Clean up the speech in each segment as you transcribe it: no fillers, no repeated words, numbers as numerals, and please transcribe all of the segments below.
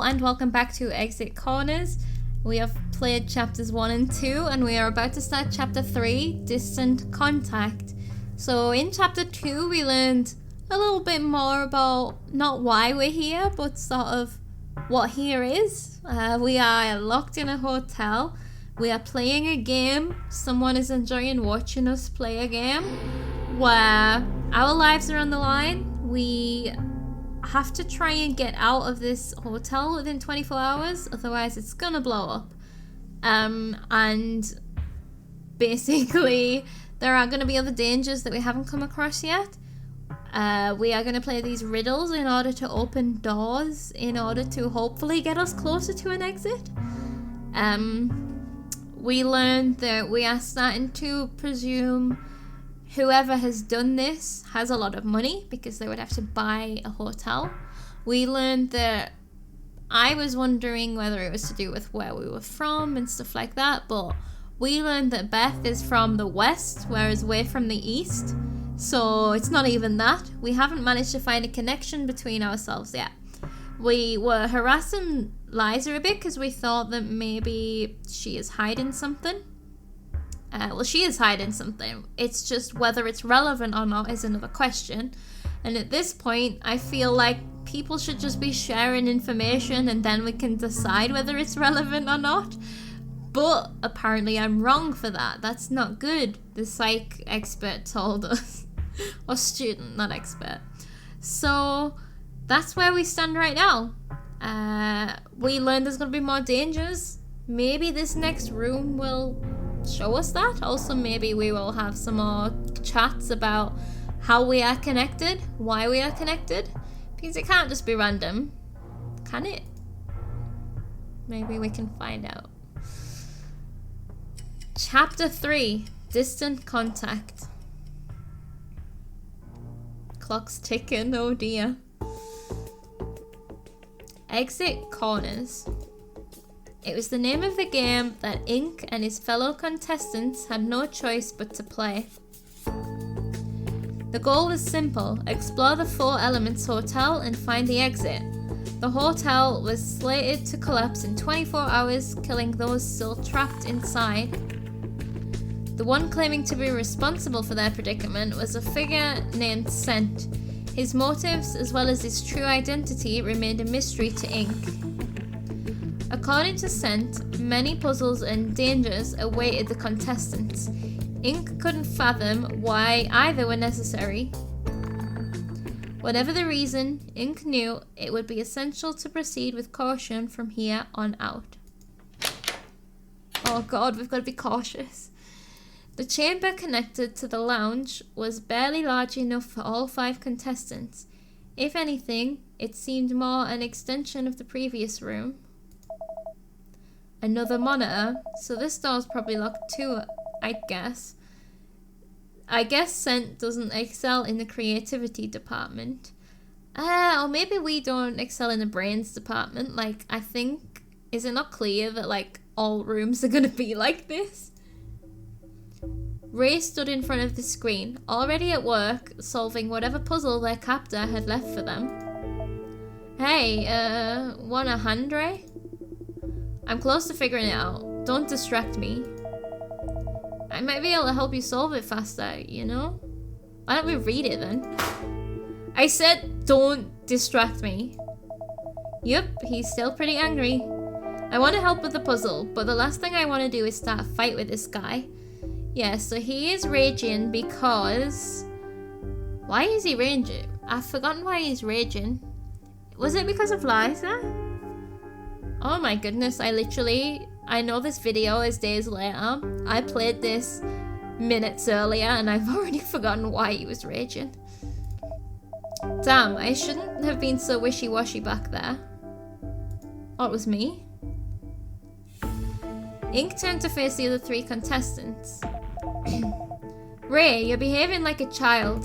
and welcome back to Exit Corners. We have played chapters 1 and 2 and we are about to start chapter 3, Distant Contact. So in chapter 2 we learned a little bit more about not why we're here, but sort of what here is. We are locked in a hotel. We are playing a game. Someone is enjoying watching us play a game where our lives are on the line. We have to try and get out of this hotel within 24 hours, otherwise it's gonna blow up. And basically there are gonna be other dangers that we haven't come across yet. We are gonna play these riddles in order to open doors, in order to hopefully get us closer to an exit. We learned that we are starting to presume whoever has done this has a lot of money because they would have to buy a hotel. We learned that I was wondering whether it was to do with where we were from and stuff like that, but we learned that Beth is from the west, whereas we're from the east. So it's not even that. We haven't managed to find a connection between ourselves yet. We were harassing Liza a bit because we thought that maybe she is hiding something. Well, she is hiding something. It's just whether it's relevant or not is another question. And at this point, I feel like people should just be sharing information and then we can decide whether it's relevant or not. But apparently I'm wrong for that. That's not good, the psych expert told us. Or student, not expert. So that's where we stand right now. We learned there's going to be more dangers. Maybe this next room will show us that. Also, maybe we will have some more chats about how we are connected, why we are connected, because it can't just be random, can it? Maybe we can find out. Chapter 3, Distant Contact. Clock's ticking, oh dear. Exit Corners. It was the name of the game that Ink and his fellow contestants had no choice but to play. The goal was simple: explore the Four Elements Hotel and find the exit. The hotel was slated to collapse in 24 hours, killing those still trapped inside. The one claiming to be responsible for their predicament was a figure named Scent. His motives, as well as his true identity, remained a mystery to Ink. According to Scent, many puzzles and dangers awaited the contestants. Ink couldn't fathom why either were necessary. Whatever the reason, Ink knew it would be essential to proceed with caution from here on out. Oh god, we've got to be cautious. The chamber connected to the lounge was barely large enough for all 5 contestants. If anything, it seemed more an extension of the previous room. Another monitor, so this door's probably locked too, I guess. I guess Scent doesn't excel in the creativity department. Or maybe we don't excel in the brains department. Like, I think, is it not clear that, like, all rooms are gonna be like this? Ray stood in front of the screen, already at work, solving whatever puzzle their captor had left for them. Hey, want a hand, Ray? I'm close to figuring it out. Don't distract me. I might be able to help you solve it faster, you know? Why don't we read it then? I said don't distract me. Yup, he's still pretty angry. I want to help with the puzzle, but the last thing I want to do is start a fight with this guy. Yeah, so he is raging because... Why is he raging? I've forgotten why he's raging. Was it because of Liza? Oh my goodness, I know this video is days later. I played this minutes earlier and I've already forgotten why he was raging. Damn, I shouldn't have been so wishy-washy back there. Oh, it was me? Ink turned to face the other 3 contestants. Ray, you're behaving like a child.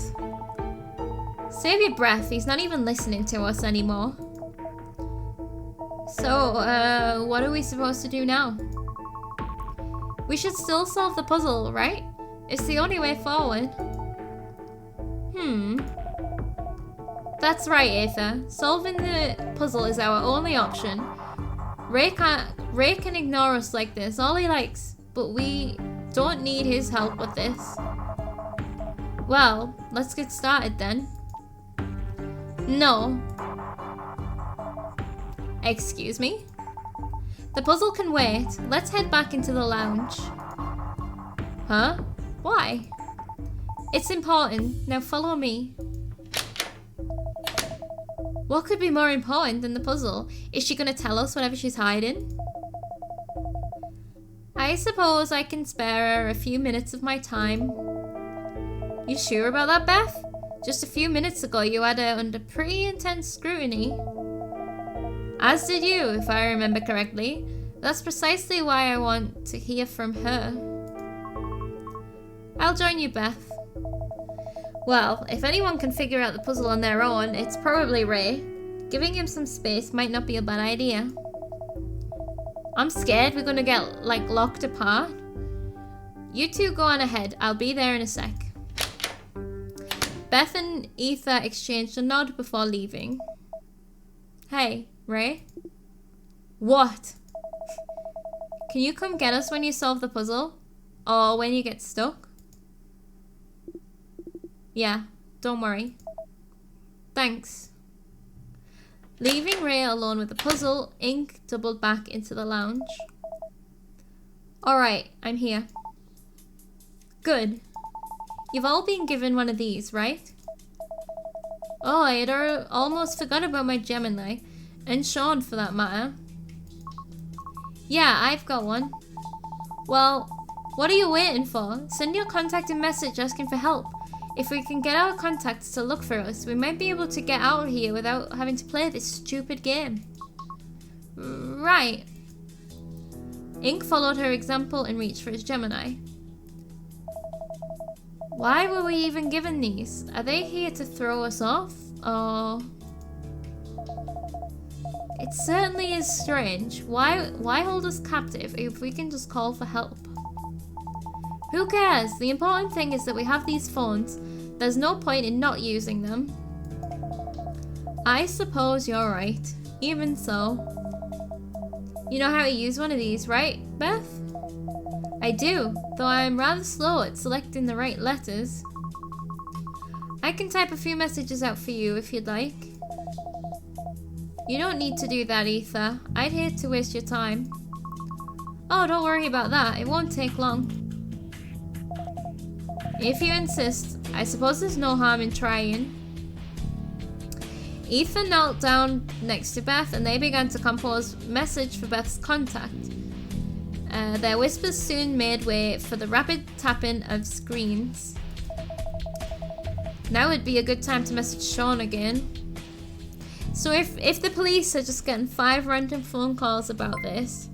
Save your breath, he's not even listening to us anymore. So, what are we supposed to do now? We should still solve the puzzle, right? It's the only way forward. That's right, Aether. Solving the puzzle is our only option. Ray can ignore us like this all he likes, but we don't need his help with this. Well, let's get started then. No. Excuse me? The puzzle can wait. Let's head back into the lounge. Huh? Why? It's important. Now follow me. What could be more important than the puzzle? Is she gonna tell us whatever she's hiding? I suppose I can spare her a few minutes of my time. You sure about that, Beth? Just a few minutes ago you had her under pretty intense scrutiny. As did you, if I remember correctly. That's precisely why I want to hear from her. I'll join you, Beth. Well, if anyone can figure out the puzzle on their own, it's probably Ray. Giving him some space might not be a bad idea. I'm scared we're gonna get, like, locked apart. You two go on ahead. I'll be there in a sec. Beth and Aether exchanged a nod before leaving. Hey, Ray? What? Can you come get us when you solve the puzzle? Or when you get stuck? Yeah, don't worry. Thanks. Leaving Ray alone with the puzzle, Ink doubled back into the lounge. Alright, I'm here. Good. You've all been given one of these, right? Oh, I had almost forgot about my Gemini. And Sean, for that matter. Yeah, I've got one. Well, what are you waiting for? Send your contact a message asking for help. If we can get our contacts to look for us, we might be able to get out of here without having to play this stupid game. Right. Ink followed her example and reached for his Gemini. Why were we even given these? Are they here to throw us off? Or... It certainly is strange. Why hold us captive if we can just call for help? Who cares? The important thing is that we have these phones. There's no point in not using them. I suppose you're right. Even so. You know how to use one of these, right, Beth? I do, though I'm rather slow at selecting the right letters. I can type a few messages out for you if you'd like. You don't need to do that, Aether. I'd hate to waste your time. Oh, don't worry about that. It won't take long. If you insist, I suppose there's no harm in trying. Aether knelt down next to Beth and they began to compose a message for Beth's contact. Their whispers soon made way for the rapid tapping of screens. Now would be a good time to message Sean again. So if the police are just getting 5 random phone calls about this,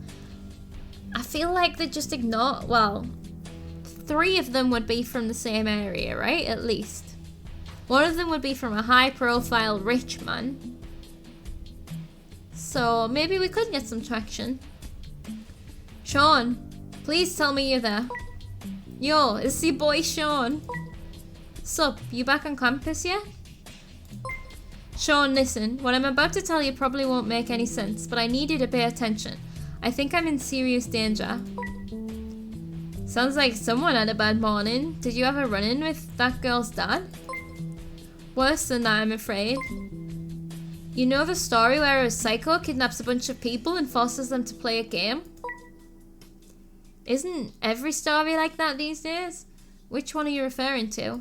I feel like they just ignore, well, 3 of them would be from the same area, right? At least. One of them would be from a high-profile rich man. So maybe we could get some traction. Sean, please tell me you're there. Yo, it's your boy Sean. Sup, you back on campus yet? Sean, listen, what I'm about to tell you probably won't make any sense, but I need you to pay attention. I think I'm in serious danger. Sounds like someone had a bad morning. Did you have a run-in with that girl's dad? Worse than that, I'm afraid. You know the story where a psycho kidnaps a bunch of people and forces them to play a game? Isn't every story like that these days? Which one are you referring to?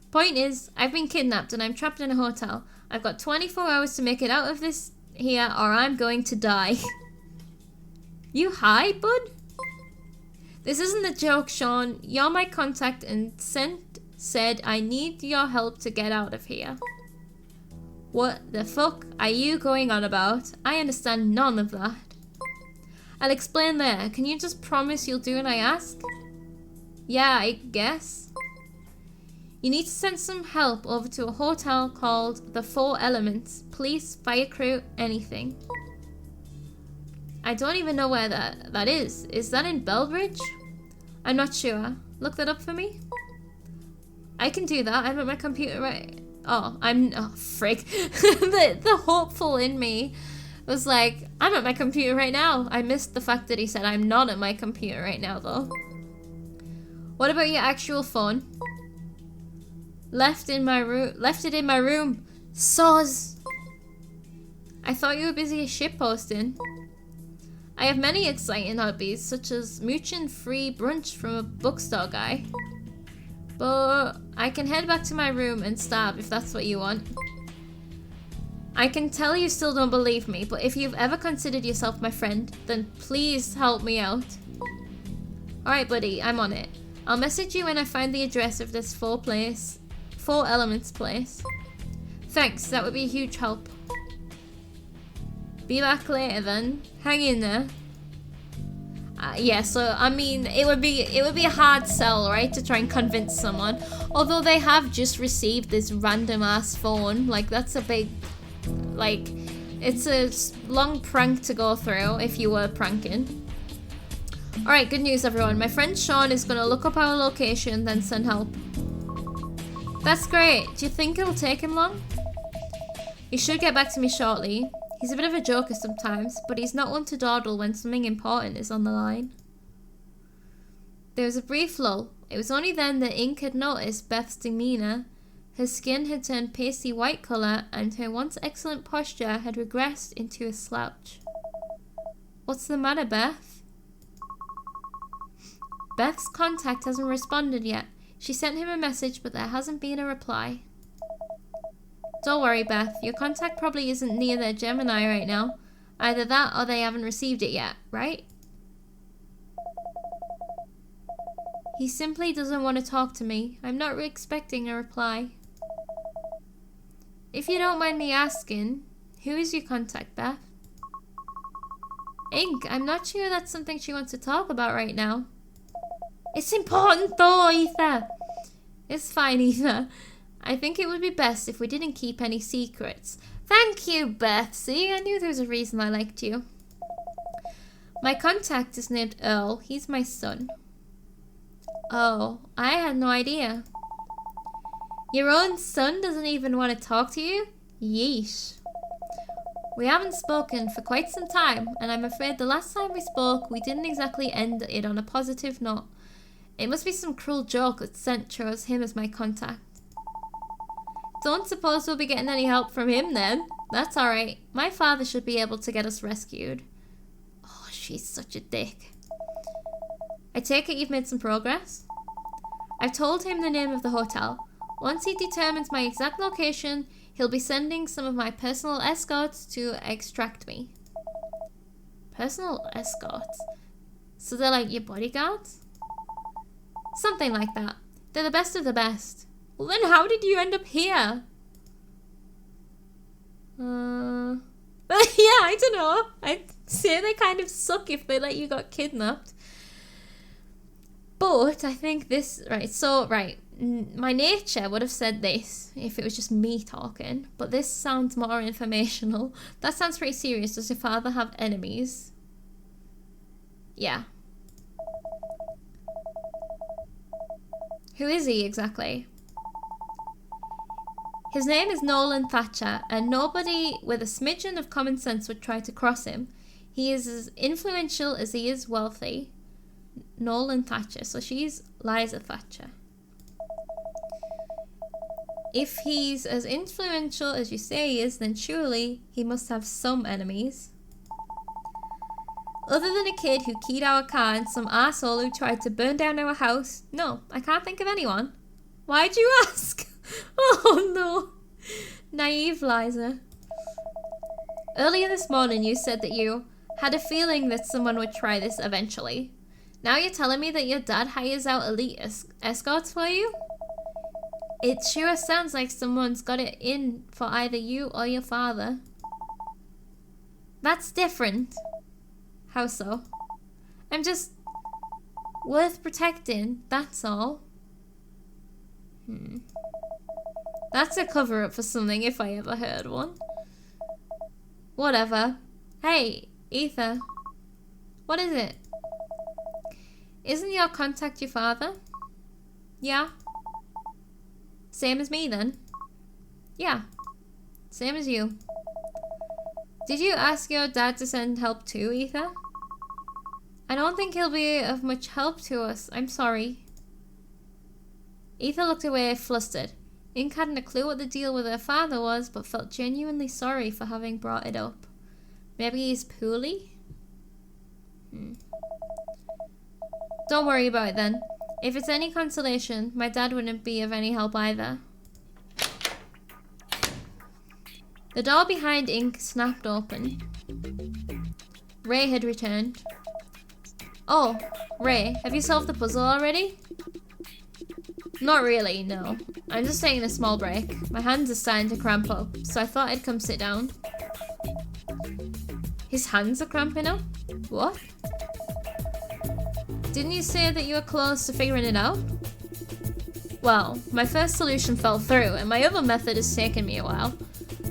Point is, I've been kidnapped and I'm trapped in a hotel. I've got 24 hours to make it out of this here or I'm going to die. You high, bud? This isn't a joke, Sean. You're my contact and said I need your help to get out of here. What the fuck are you going on about? I understand none of that. I'll explain later. Can you just promise you'll do what I ask? Yeah, I guess. You need to send some help over to a hotel called the 4 Elements. Police, fire crew, anything. I don't even know where that is. Is that in Bellbridge? I'm not sure. Look that up for me. I can do that. I'm at my computer Oh, frick. the hopeful in me was like, I'm at my computer right now. I missed the fact that he said I'm not at my computer right now, though. What about your actual phone? Left it in my room. Soz! I thought you were busy shitposting. I have many exciting hobbies, such as mooching free brunch from a bookstore guy. But I can head back to my room and starve if that's what you want. I can tell you still don't believe me, but if you've ever considered yourself my friend, then please help me out. Alright buddy, I'm on it. I'll message you when I find the address of this 4 elements place. Thanks, that would be a huge help. Be back later then. Hang in there. Yeah, so I mean, it would be a hard sell, right, to try and convince someone. Although they have just received this random ass phone, like that's a big, like, it's a long prank to go through if you were pranking. Alright, good news everyone. My friend Sean is gonna look up our location, then send help. That's great. Do you think it'll take him long? He should get back to me shortly. He's a bit of a joker sometimes, but he's not one to dawdle when something important is on the line. There was a brief lull. It was only then that Ink had noticed Beth's demeanour. Her skin had turned pasty white colour, and her once excellent posture had regressed into a slouch. What's the matter, Beth? Beth's contact hasn't responded yet. She sent him a message, but there hasn't been a reply. Don't worry, Beth. Your contact probably isn't near their Gemini right now. Either that or they haven't received it yet, right? He simply doesn't want to talk to me. I'm not expecting a reply. If you don't mind me asking, who is your contact, Beth? Ink, I'm not sure that's something she wants to talk about right now. It's important though, Ether. It's fine, Ether. I think it would be best if we didn't keep any secrets. Thank you, Beth. See, I knew there was a reason I liked you. My contact is named Earl. He's my son. Oh, I had no idea. Your own son doesn't even want to talk to you? Yeesh. We haven't spoken for quite some time, and I'm afraid the last time we spoke, we didn't exactly end it on a positive note. It must be some cruel joke that chose him as my contact. Don't suppose we'll be getting any help from him then. That's alright. My father should be able to get us rescued. Oh, she's such a dick. I take it you've made some progress? I've told him the name of the hotel. Once he determines my exact location, he'll be sending some of my personal escorts to extract me. Personal escorts? So they're like your bodyguards? Something like that. They're the best of the best. Well then how did you end up here? Yeah, I don't know. I'd say they kind of suck if they let you got kidnapped. But I think this... Right, my nature would have said this if it was just me talking. But this sounds more informational. That sounds pretty serious. Does your father have enemies? Yeah. Who is he exactly? His name is Nolan Thatcher, and nobody with a smidgen of common sense would try to cross him. He is as influential as he is wealthy. Nolan Thatcher, so she's Liza Thatcher. If he's as influential as you say he is, then surely he must have some enemies. Other than a kid who keyed our car and some arsehole who tried to burn down our house, no, I can't think of anyone. Why'd you ask? Oh no. Naive Liza. Earlier this morning you said that you had a feeling that someone would try this eventually. Now you're telling me that your dad hires out elite escorts for you? It sure sounds like someone's got it in for either you or your father. That's different. How so? I'm just worth protecting, that's all. That's a cover-up for something if I ever heard one. Whatever. Hey, Ether. What is it? Isn't your contact your father? Yeah. Same as me then. Yeah, same as you. Did you ask your dad to send help too, Ether? I don't think he'll be of much help to us. I'm sorry. Ether looked away, flustered. Ink hadn't a clue what the deal with her father was, but felt genuinely sorry for having brought it up. Maybe he's poorly? Don't worry about it then. If it's any consolation, my dad wouldn't be of any help either. The door behind Ink snapped open. Ray had returned. Oh, Ray, have you solved the puzzle already? Not really, no. I'm just taking a small break. My hands are starting to cramp up, so I thought I'd come sit down. His hands are cramping up? What? Didn't you say that you were close to figuring it out? Well, my first solution fell through, and my other method has taken me a while.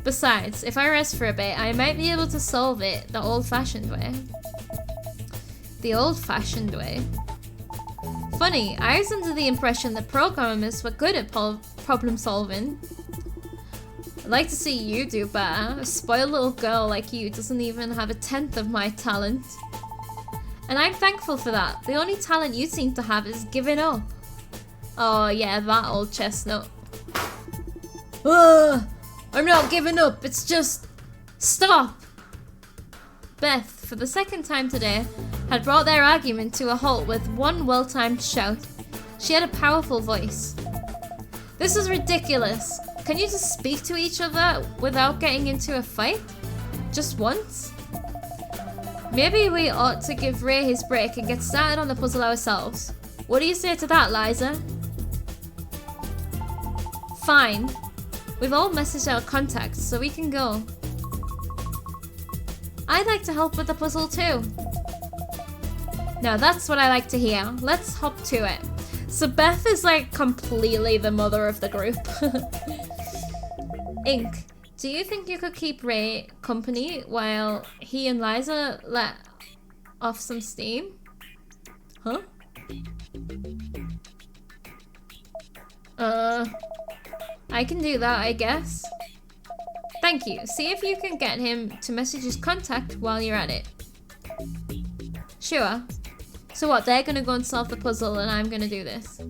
Besides, if I rest for a bit, I might be able to solve it the old-fashioned way. The old-fashioned way? Funny, I was under the impression that programmers were good at problem solving. I'd like to see you do better. A spoiled little girl like you doesn't even have a tenth of my talent. And I'm thankful for that. The only talent you seem to have is giving up. Oh yeah, that old chestnut. Ugh, I'm not giving up, it's just... Stop! Beth, for the second time today, had brought their argument to a halt with one well-timed shout. She had a powerful voice. This is ridiculous. Can you just speak to each other without getting into a fight? Just once? Maybe we ought to give Ray his break and get started on the puzzle ourselves. What do you say to that, Liza? Fine. We've all messaged our contacts, so we can go. I'd like to help with the puzzle too. Now that's what I like to hear. Let's hop to it. So Beth is like completely the mother of the group. Ink, do you think you could keep Ray company while he and Liza let off some steam? Huh? I can do that, I guess. Thank you. See if you can get him to message his contact while you're at it. Sure. So what, they're gonna go and solve the puzzle and I'm gonna do this.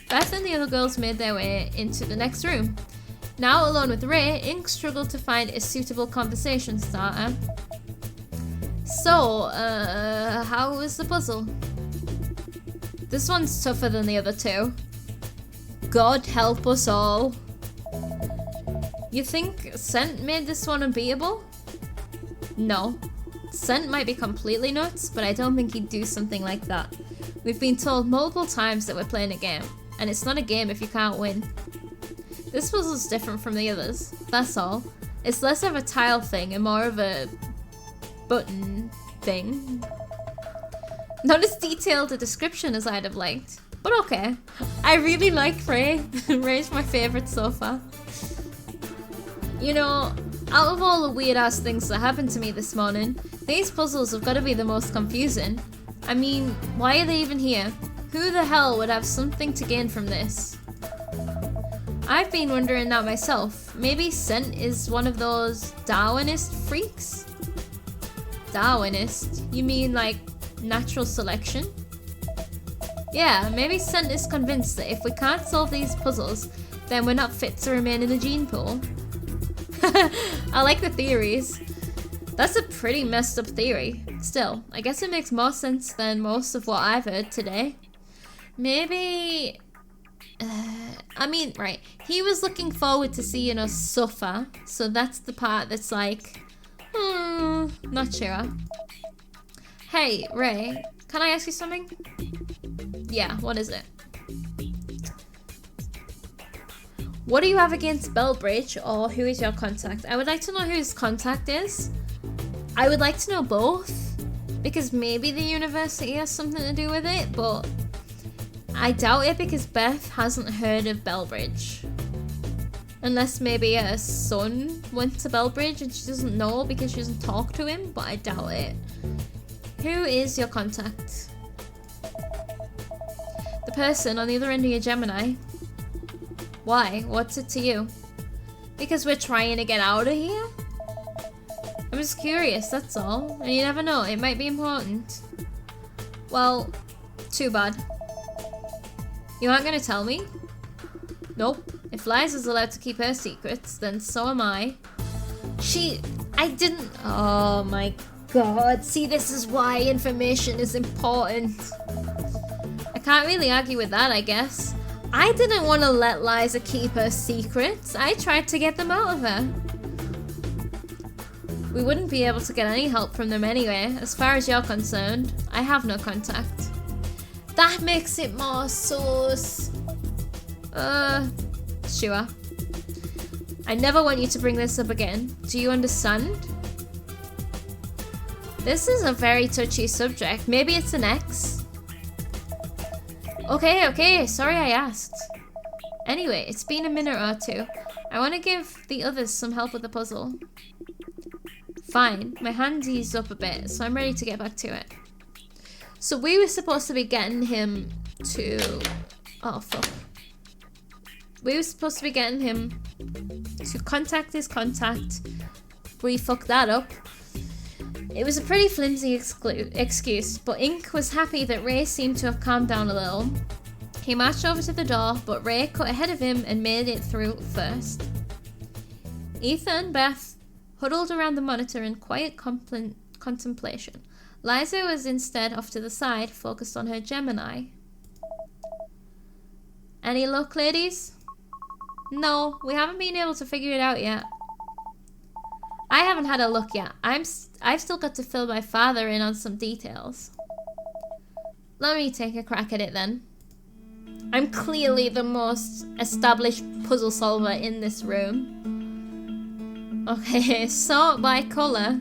Beth and the other girls made their way into the next room. Now alone with Ray, Ink struggled to find a suitable conversation starter. So, how was the puzzle? This one's tougher than the other two. God help us all. You think Scent made this one unbeatable? No. Scent might be completely nuts, but I don't think he'd do something like that. We've been told multiple times that we're playing a game, and it's not a game if you can't win. This puzzle's different from the others, that's all. It's less of a tile thing and more of a button thing. Not as detailed a description as I'd have liked, but okay. I really like Ray. Ray's my favourite so far. You know, out of all the weird ass things that happened to me this morning, these puzzles have got to be the most confusing. I mean, why are they even here? Who the hell would have something to gain from this? I've been wondering that myself. Maybe Scent is one of those Darwinist freaks? Darwinist? You mean like natural selection? Yeah, maybe Scent is convinced that if we can't solve these puzzles, then we're not fit to remain in the gene pool. I like the theories. That's a pretty messed up theory. Still, I guess it makes more sense than most of what I've heard today. Maybe... I mean, right, he was looking forward to seeing us suffer, so that's the part that's like, not sure. Hey, Ray, can I ask you something? Yeah, what is it? What do you have against Bellbridge, or who is your contact? I would like to know who his contact is. I would like to know both, because maybe the university has something to do with it, but I doubt it because Beth hasn't heard of Bellbridge. Unless maybe her son went to Bellbridge and she doesn't know because she doesn't talk to him, but I doubt it. Who is your contact? The person on the other end of your Gemini. Why? What's it to you? Because we're trying to get out of here? I'm just curious, that's all. And you never know, it might be important. Well, too bad. You aren't gonna tell me? Nope. If Liza's allowed to keep her secrets, then so am I. I didn't... Oh my god. See, this is why information is important. I can't really argue with that, I guess. I didn't want to let Liza keep her secrets. I tried to get them out of her. We wouldn't be able to get any help from them anyway. As far as you're concerned, I have no contact. That makes it more sus. Sure. I never want you to bring this up again. Do you understand? This is a very touchy subject. Maybe it's an ex. Okay, sorry I asked. Anyway, it's been a minute or two. I want to give the others some help with the puzzle. Fine, my hand's eased up a bit, so I'm ready to get back to it. So we were supposed to be getting him to... Oh, fuck. We were supposed to be getting him to contact his contact. We fucked that up. It was a pretty flimsy excuse, but Ink was happy that Ray seemed to have calmed down a little. He marched over to the door, but Ray cut ahead of him and made it through first. Ethan and Beth huddled around the monitor in quiet contemplation. Liza was instead off to the side, focused on her Gemini. Any luck, ladies? No, we haven't been able to figure it out yet. I haven't had a look yet. I've still got to fill my father in on some details. Let me take a crack at it then. I'm clearly the most established puzzle solver in this room. Okay, sort by colour.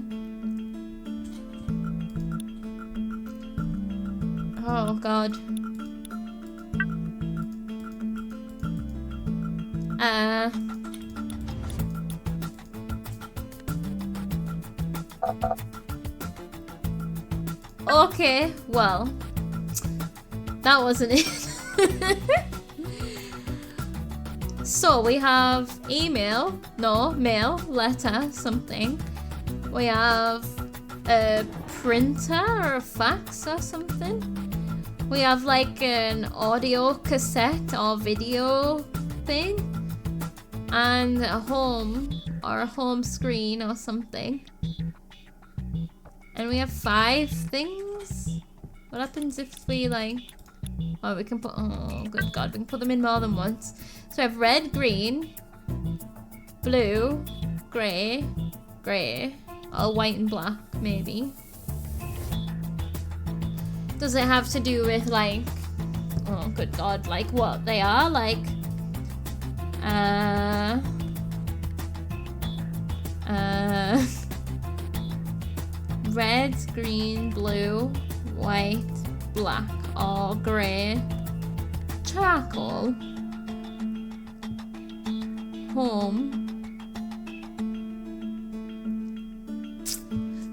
Oh god. Okay, well, that wasn't it. So we have email, no, mail, letter, something. We have a printer or a fax or something. We have like an audio cassette or video thing. And a home or a home screen or something. And we have 5 things. What happens if we like... Oh, we can put... Oh, good god. We can put them in more than once. So we have red, green, blue, grey, or white and black, maybe. Does it have to do with like... Oh, good god. Like what they are? Like... red, green, blue, white, black, or grey, charcoal, home.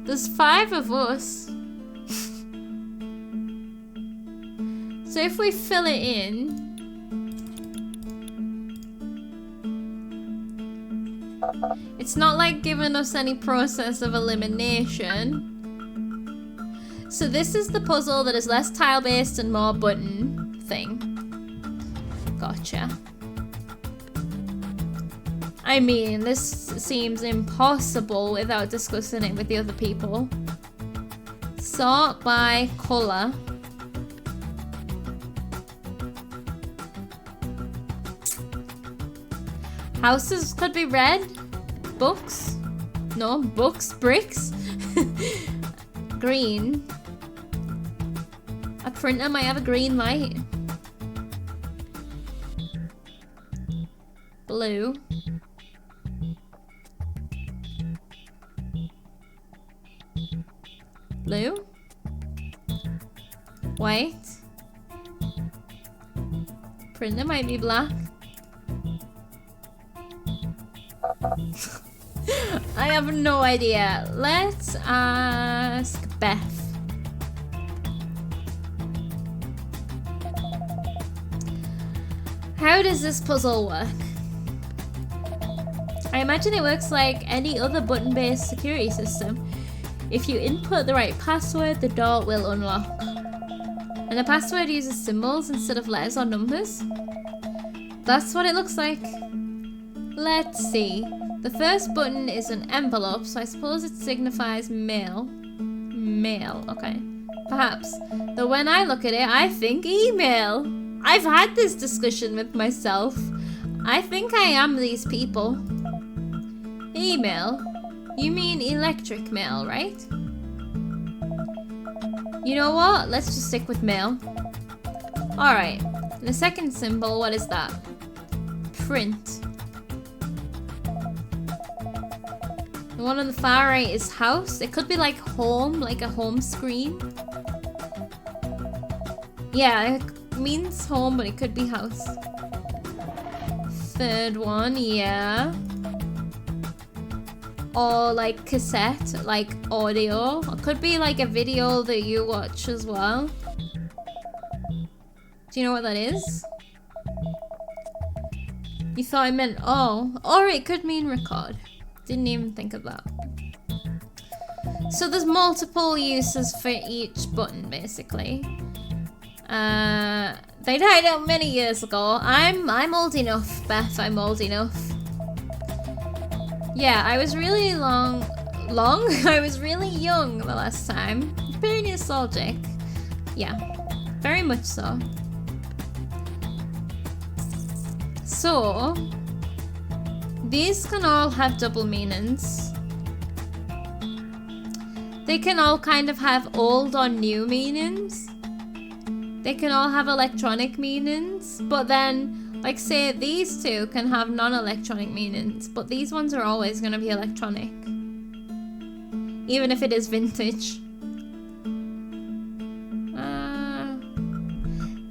There's 5 of us. So if we fill it in, it's not like giving us any process of elimination. So this is the puzzle that is less tile-based and more button thing. Gotcha. I mean, this seems impossible without discussing it with the other people. Sort by colour. Houses could be red. Books. No, books. Bricks. Green. A printer might have a green light. Blue. Blue. White. Printer might be black. I have no idea. Let's ask Beth. How does this puzzle work? I imagine it works like any other button-based security system. If you input the right password, the door will unlock. And the password uses symbols instead of letters or numbers. That's what it looks like. Let's see. The first button is an envelope, so I suppose it signifies mail. Mail, okay. Perhaps. Though when I look at it, I think email. I've had this discussion with myself. I think I am these people. Email? You mean electric mail, right? You know what? Let's just stick with mail. Alright. The second symbol, what is that? Print. The one on the far right is house. It could be like home, like a home screen. Yeah, it means home, but it could be house. Third one, yeah. Or like cassette, like audio. It could be like a video that you watch as well. Do you know what that is? You thought I meant oh. Or it could mean record. Didn't even think of that. So there's multiple uses for each button, basically. They died out many years ago. I'm old enough, Beth. I'm old enough. Yeah, I was really I was really young the last time. Very nostalgic. Yeah, very much so. So, these can all have double meanings. They can all kind of have old or new meanings. They can all have electronic meanings, but then, like say, these two can have non-electronic meanings, but these ones are always going to be electronic. Even if it is vintage.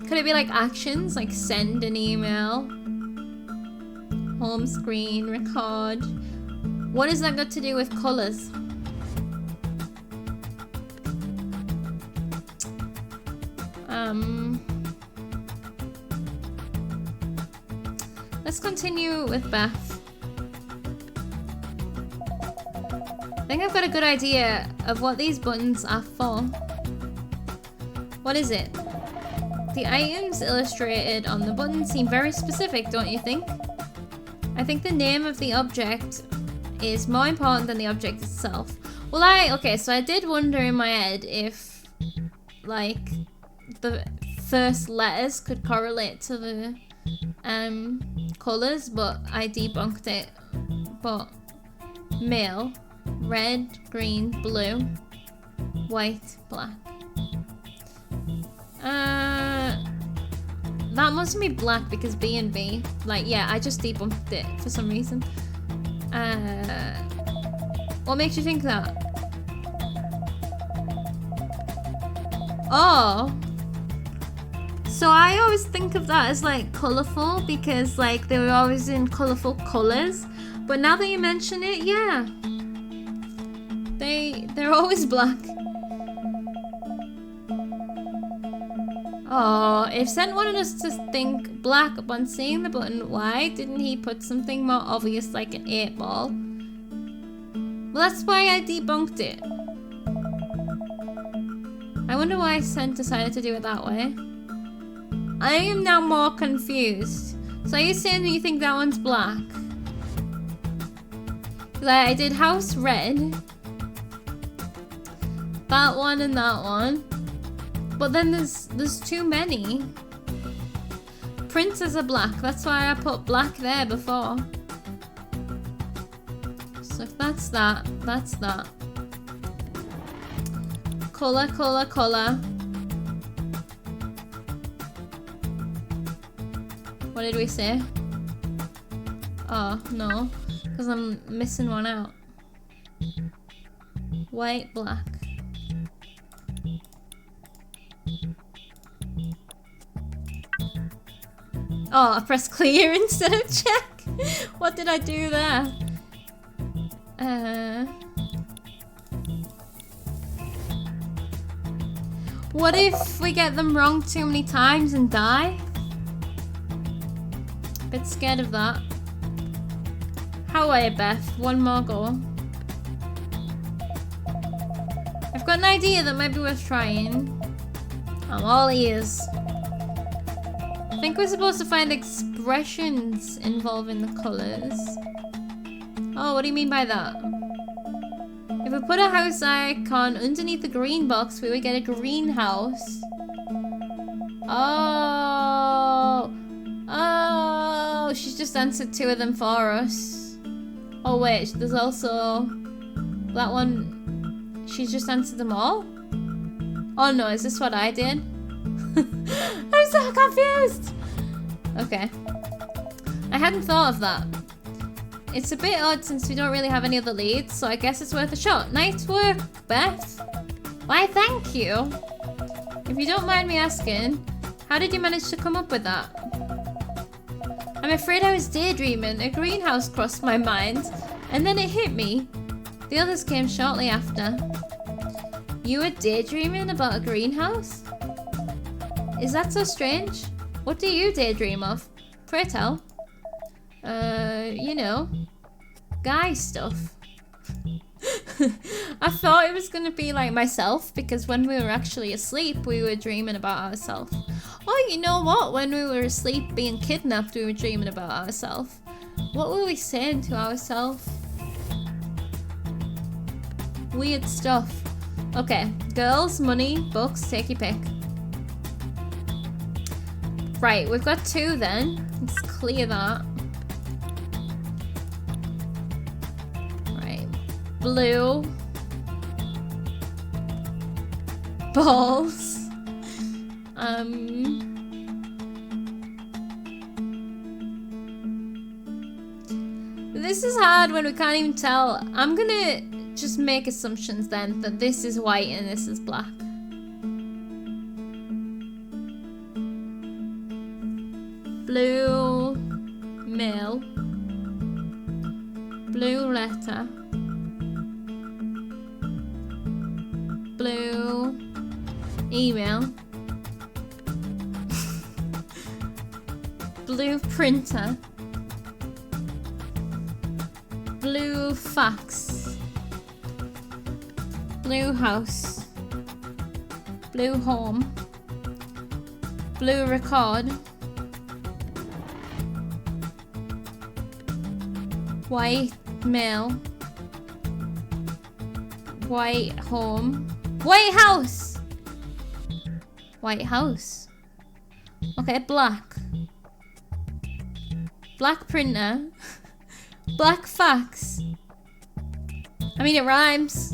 Could it be like actions, like send an email? Home screen, record. What has that got to do with colours? Let's continue with Beth. I think I've got a good idea of what these buttons are for. What is it? The items illustrated on the button seem very specific, don't you think? I think the name of the object is more important than the object itself. Well, okay, so I did wonder in my head if, like, the first letters could correlate to the colours, but I debunked it. But mail, red, green, blue, white, black. That must be black because B and B. Like, yeah, I just debunked it for some reason. What makes you think that? Oh. So I always think of that as like colourful because like they were always in colourful colours. But now that you mention it, yeah. They're always black. Oh, if Sent wanted us to think black upon seeing the button, why didn't he put something more obvious like an 8-ball? Well, that's why I debunked it. I wonder why Sent decided to do it that way. I am now more confused. So are you saying that you think that one's black? Because I did house red. That one and that one. But then there's too many. Princes are black. That's why I put black there before. So if that's that, that's that. Colour, colour, colour. What did we say? Oh, no. Because I'm missing one out. White, black. Oh, I pressed clear instead of check. What did I do there? What if we get them wrong too many times and die? Bit scared of that. How are you, Beth? One more go. I've got an idea that might be worth trying. I'm all ears. I think we're supposed to find expressions involving the colours. Oh, what do you mean by that? If we put a house icon underneath the green box, we would get a greenhouse. Oh. Oh, she's just answered 2 of them for us. Oh wait, there's also that one. She's just answered them all? Oh no, is this what I did? I'm so confused! Okay. I hadn't thought of that. It's a bit odd since we don't really have any other leads, so I guess it's worth a shot. Nice work, Beth. Why, thank you. If you don't mind me asking, how did you manage to come up with that? I'm afraid I was daydreaming. A greenhouse crossed my mind, and then it hit me. The others came shortly after. You were daydreaming about a greenhouse? Is that so strange? What do you daydream of? Pray tell. You know, guy stuff. I thought it was gonna be like myself, because when we were actually asleep, we were dreaming about ourselves. Oh, you know what? When we were asleep being kidnapped, we were dreaming about ourselves. What were we saying to ourselves? Weird stuff. Okay, girls, money, books, take your pick. Right, we've got 2 then. Let's clear that. Right. Blue. Balls. This is hard when we can't even tell. I'm gonna just make assumptions then that this is white and this is black. Blue mail. Blue letter. Blue email. Blue printer. Blue fax. Blue house. Blue home. Blue record. White mail. White home. White house! White house. Okay, black. Black printer. Black fax. I mean, it rhymes.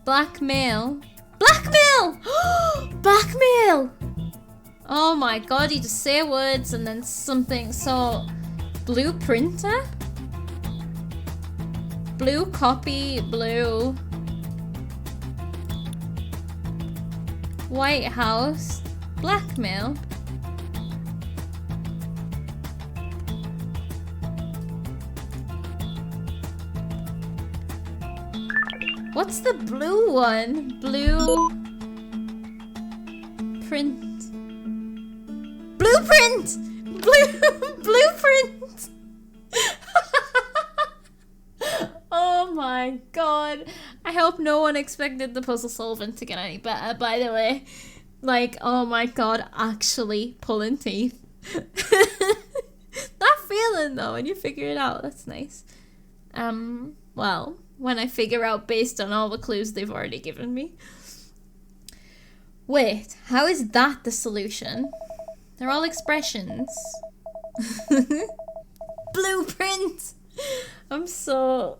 Blackmail. Blackmail! Blackmail! Oh my god, you just say words and then something. So, blue printer? Blue copy, blue. White house. Blackmail. What's the blue one? Blue print. Blueprint! Blueprint! Oh my god. I hope no one expected the puzzle solving to get any better, by the way. Like, oh my god, actually pulling teeth. That feeling though, when you figure it out, that's nice. Well, when I figure out based on all the clues they've already given me. Wait, how is that the solution? They're all expressions. Blueprint! I'm so...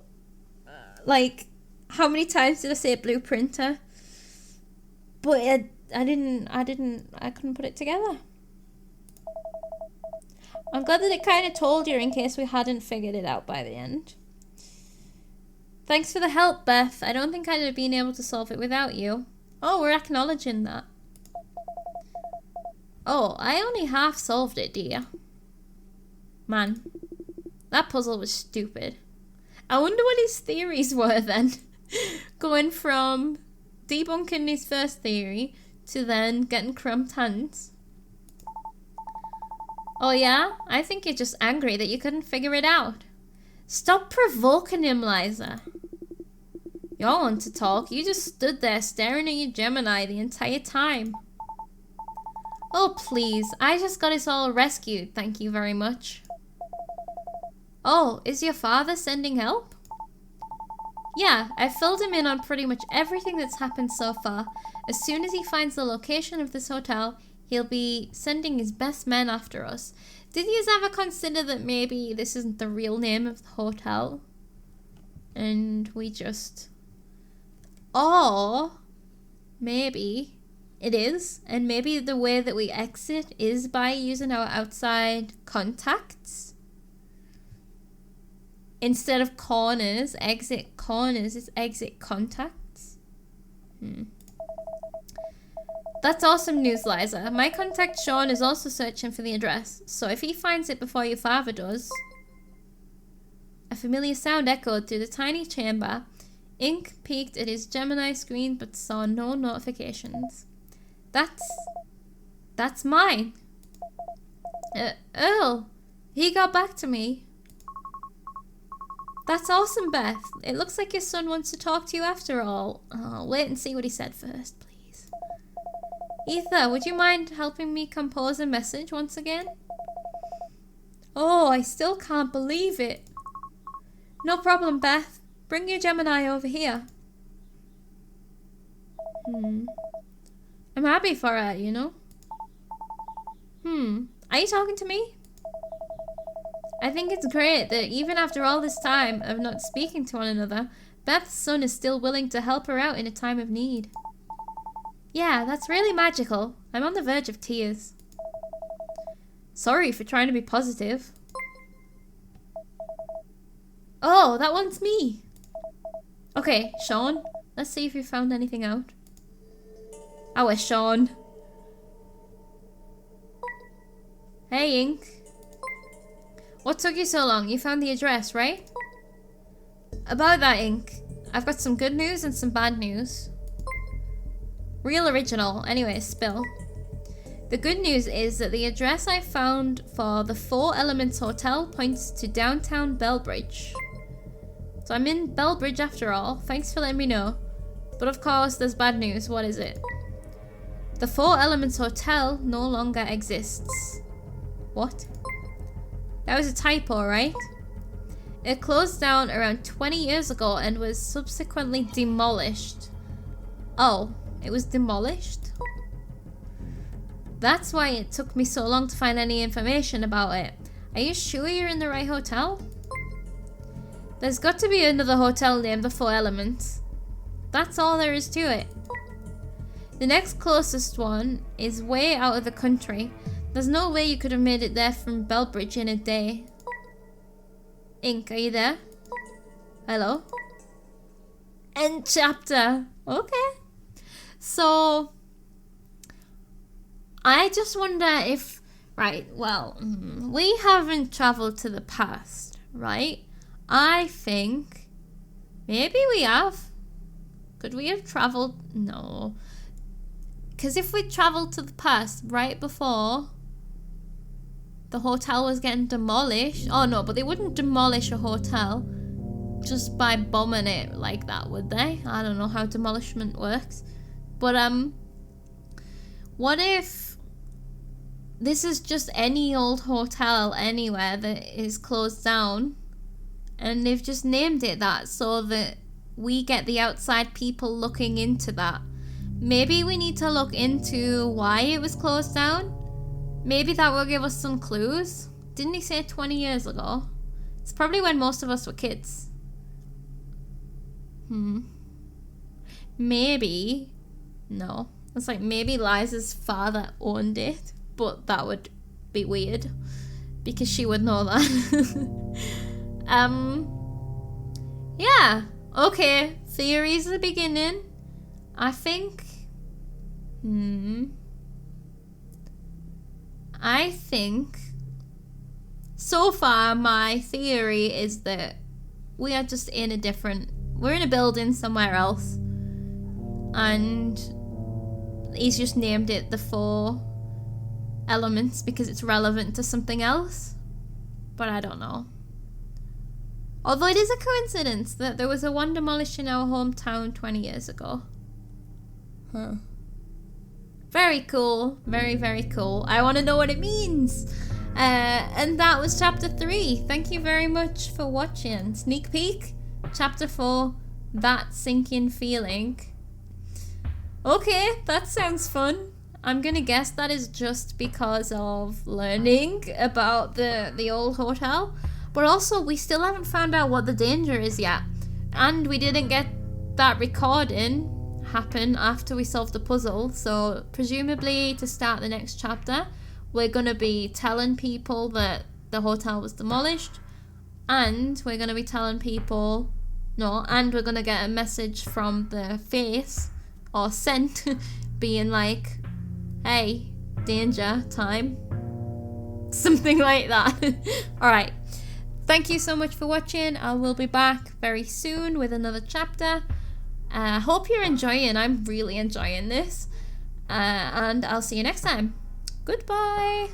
like, how many times did I say blueprinter? But I couldn't put it together. I'm glad that it kind of told you in case we hadn't figured it out by the end. Thanks for the help, Beth. I don't think I'd have been able to solve it without you. Oh, we're acknowledging that. Oh, I only half solved it, dear. Man, that puzzle was stupid. I wonder what his theories were then. Going from debunking his first theory to then getting cramped hands. Oh yeah? I think you're just angry that you couldn't figure it out. Stop provoking him, Liza. You all want to talk. You just stood there staring at your Gemini the entire time. Oh, please. I just got us all rescued. Thank you very much. Oh, is your father sending help? Yeah, I filled him in on pretty much everything that's happened so far. As soon as he finds the location of this hotel, he'll be sending his best men after us. Did you ever consider that maybe this isn't the real name of the hotel? And we just... Or maybe it is, and maybe the way that we exit is by using our outside contacts. Instead of corners, exit corners, it's exit contacts. That's awesome news, Liza. My contact Sean is also searching for the address, so if he finds it before your father does... A familiar sound echoed through the tiny chamber. Ink peeked at his Gemini screen but saw no notifications. That's mine. Earl, he got back to me. That's awesome, Beth. It looks like your son wants to talk to you after all. I'll wait and see what he said first, please. Ether, would you mind helping me compose a message once again? Oh, I still can't believe it. No problem, Beth. Bring your Gemini over here. I'm happy for her, you know? Are you talking to me? I think it's great that even after all this time of not speaking to one another, Beth's son is still willing to help her out in a time of need. Yeah, that's really magical. I'm on the verge of tears. Sorry for trying to be positive. Oh, that one's me. Okay, Sean, let's see if you found anything out. Our Sean. Hey, Ink. What took you so long? You found the address, right? About that, Ink, I've got some good news and some bad news. Real original. Anyway, spill. The good news is that the address I found for the Four Elements Hotel points to downtown Bellbridge. So I'm in Bellbridge after all. Thanks for letting me know. But of course, there's bad news. What is it? The Four Elements Hotel no longer exists. What? That was a typo, right? It closed down around 20 years ago and was subsequently demolished. Oh, it was demolished? That's why it took me so long to find any information about it. Are you sure you're in the right hotel? There's got to be another hotel named the Four Elements. That's all there is to it. The next closest one is way out of the country. There's no way you could have made it there from Bellbridge in a day. Ink, are you there? Hello? End chapter. Okay. So, I just wonder if... Right, well, we haven't travelled to the past, right? I think... Maybe we have. Could we have travelled? No. Because if we travelled to the past right before the hotel was getting demolished... Oh no, but they wouldn't demolish a hotel just by bombing it like that, would they? I don't know how demolishment works. But, what if this is just any old hotel anywhere that is closed down and they've just named it that so that we get the outside people looking into that? Maybe we need to look into why it was closed down. Maybe that will give us some clues. Didn't he say 20 years ago? It's probably when most of us were kids. Maybe. No. It's like maybe Liza's father owned it, but that would be weird because she would know that. Yeah. Okay. Theories at the beginning. I think... I think... So far, my theory is that we are just in a different... We're in a building somewhere else. And he's just named it the Four Elements because it's relevant to something else. But I don't know. Although it is a coincidence that there was a one demolished in our hometown 20 years ago. Huh. Very cool. Very, very cool. I want to know what it means. And that was chapter 3. Thank you very much for watching. Sneak peek. Chapter 4. That sinking feeling. Okay, that sounds fun. I'm gonna guess that is just because of learning about the old hotel. But also, we still haven't found out what the danger is yet. And we didn't get that recording happen after we solved the puzzle. So, presumably, to start the next chapter, we're going to be telling people that the hotel was demolished. And we're going to be telling people... No, and we're going to get a message from the face, or sent, being like, hey, danger, time. Something like that. Alright. Thank you so much for watching. I will be back very soon with another chapter. Hope you're enjoying. I'm really enjoying this. And I'll see you next time. Goodbye.